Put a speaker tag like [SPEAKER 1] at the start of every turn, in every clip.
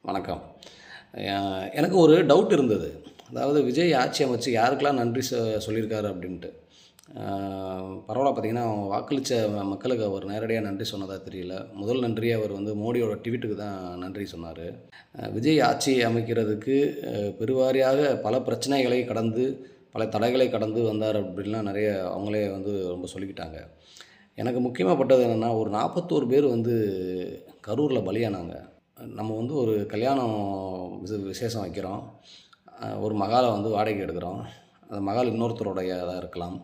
[SPEAKER 1] வணக்கம். எனக்கு ஒரு டவுட் இருந்தது. அதாவது விஜய் ஆட்சி அமைச்சு யாருக்கெல்லாம் நன்றி சொல்லியிருக்காரு அப்படின்ட்டு. அ பரவலா பார்த்தீங்கன்னா, வாக்களிச்ச மக்களுக்கு அவர் நேரடியா நன்றி சொன்னதா தெரியல. முதல் நன்றியே அவர் வந்து மோடியோட ட்வீட்டுக்கு தான் நன்றி சொன்னாரு. விஜய் ஆட்சி அமைக்கிறதுக்கு பெருவாரியாக பல பிரச்சனைகளை கடந்து, பல தடைகளை கடந்து வந்தார் அப்படின்லாம் நெறைய அவங்களே வந்து ரொம்ப சொல்லிக்கிட்டாங்க. எனக்கு முக்கியமா பட்டது என்னன்னா, ஒரு 41 பேர் வந்து கரூர்ல பலியானாங்க. நம்ம வந்து ஒரு கல்யாணம் விசேஷம் வைக்கிறோம். ஒரு மகால வந்து வாடகைக்கு எடுக்கிறோம். அந்த மகால் இன்னொருத்தருடையதா இருக்கலாம்.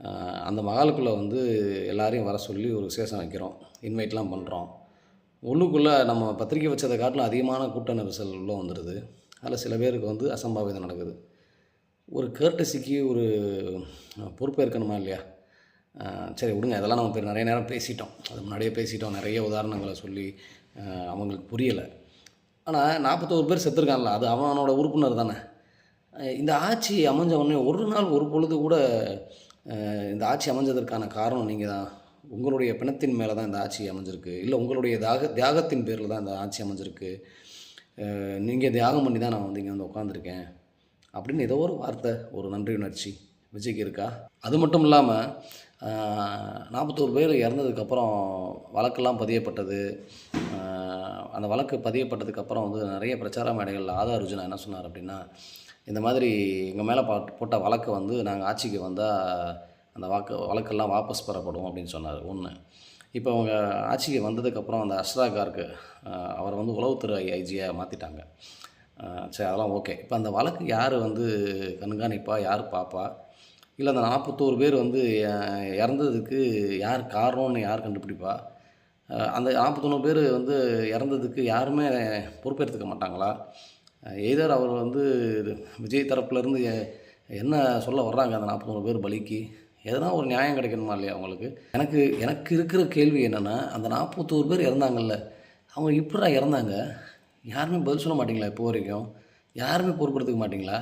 [SPEAKER 1] அ அந்த மகாலுக்குள்ள வந்து எல்லாரையும் வர சொல்லி ஒரு விசேஷம் வைக்கிறோம். இன்வைட்லாம் பண்ணுறோம். உள்ளுக்குள்ள நம்ம பத்திரிக்கை வச்சத காட்டிலும் அதிகமான கூட்ட நெரிசல் உள்ள வந்துருது. அதில சில பேருக்கு வந்து அசம்பாவிதம் நடக்குது. ஒரு கர்ட்டஸிக்கு ஒரு பொறுப்பேற்கணுமா இல்லையா? சரி விடுங்க. இதெல்லாம் நம்ம நெறைய நேரம் பேசிட்டோம். அது முன்னாடியே பேசிட்டோம். நெறைய உதாரணங்கள சொல்லி அவங்களுக்கு புரியல. ஆனா 41 பேர் செத்துருக்கான்ல, அது அவனோட உறுப்பினர் தானே. இந்த ஆட்சி அமைஞ்ச உடனே ஒரு நாள் ஒரு பொழுது கூட இந்த ஆட்சி அமைஞ்சதற்கான காரணம் நீங்க தான். உங்களுடைய பிணத்தின் மேல தான் இந்த ஆட்சி அமைஞ்சிருக்கு. இல்ல உங்களுடைய தியாகத்தின் பேர்ல தான் இந்த ஆட்சி அமைஞ்சிருக்கு. நீங்க தியாகம் பண்ணி தான் நான் வந்து இங்க வந்து உட்காந்துருக்கேன். அப்படின்னு ஏதோ ஒரு வார்த்தை, ஒரு நன்றி உணர்ச்சி விஜய்க்கு இருக்கா? அது மட்டும் இல்லாம, அ 41 பேர் இறந்ததுக்கப்புறம் வழக்கெல்லாம் பதியப்பட்டது. அ அந்த வழக்கு பதியப்பட்டதுக்கப்புறம் வந்து நெறைய பிரச்சார மேடைகள்ல ஆதார் அர்ஜுனா என்ன சொன்னார் அப்படின்னா, இந்த மாதிரி எங்க மேல போட்ட வழக்க வந்து நாங்க ஆட்சிக்கு வந்தா, அந்த வழக்கெல்லாம் வாபஸ் பெறப்படும் அப்படின்னு சொன்னாரு. 1. இப்போ அவங்க ஆட்சிக்கு வந்ததுக்கப்புறம் அந்த அஷ்ரா கார்க் அவர வந்து உளவுத்துறை ஐஜியா மாத்திட்டாங்க. சரி அதெல்லாம் ஓகே. இப்ப அந்த வழக்கு யாரு வந்து கண்காணிப்பா? யார் பாப்பா? இல்ல அந்த 41 பேர் வந்து இறந்ததுக்கு யார் காரணம்னு யார் கண்டுபிடிப்பா? அந்த 41 பேர் வந்து இறந்ததுக்கு யாருமே பொறுப்பேத்துக்க மாட்டாங்களா? எய்தர் அவர் வந்து விஜய் தரப்புலேருந்து என்ன சொல்ல வர்றாங்க அந்த 41 பேர் பலிக்கு? எதனா ஒரு நியாயம் கிடைக்கணுமா இல்லையா அவங்களுக்கு? எனக்கு எனக்கு இருக்கிற கேள்வி என்னன்னா, அந்த 41 பேர் இறந்தாங்கல்ல, அவங்க எப்புட்றா இறந்தாங்க? யாருமே பதில் சொல்ல மாட்டீங்களா இப்போ வரைக்கும்? யாருமே பொறுப்பெடுத்துக்க மாட்டீங்களா?